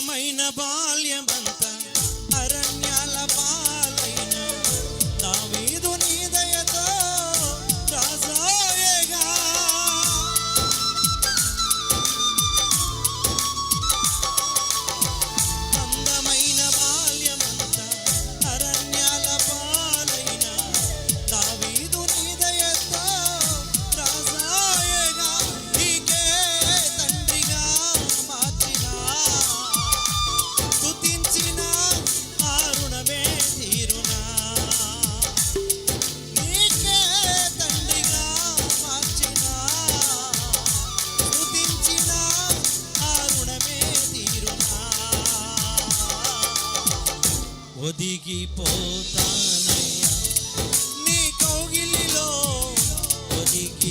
అందమైన బాల్యమంతా అరణ్యాల పాలైన దావీదు నీ దయతో రాజాయేగా. అందమైన బాల్యమంతా అరణ్యాల పాలైన దావీదు నీ దయతో రాజాయేగా. నీకే తండ్రిగా మార్చిన స్తుతించిన ఆ రుణమే తీరునా. నీకే తండ్రిగా మార్చిన స్తుతించిన ఆ రుణమే తీరునా. ఒదిగిపోతానయ్యా నీ కౌగిలిలో, ఒదిగి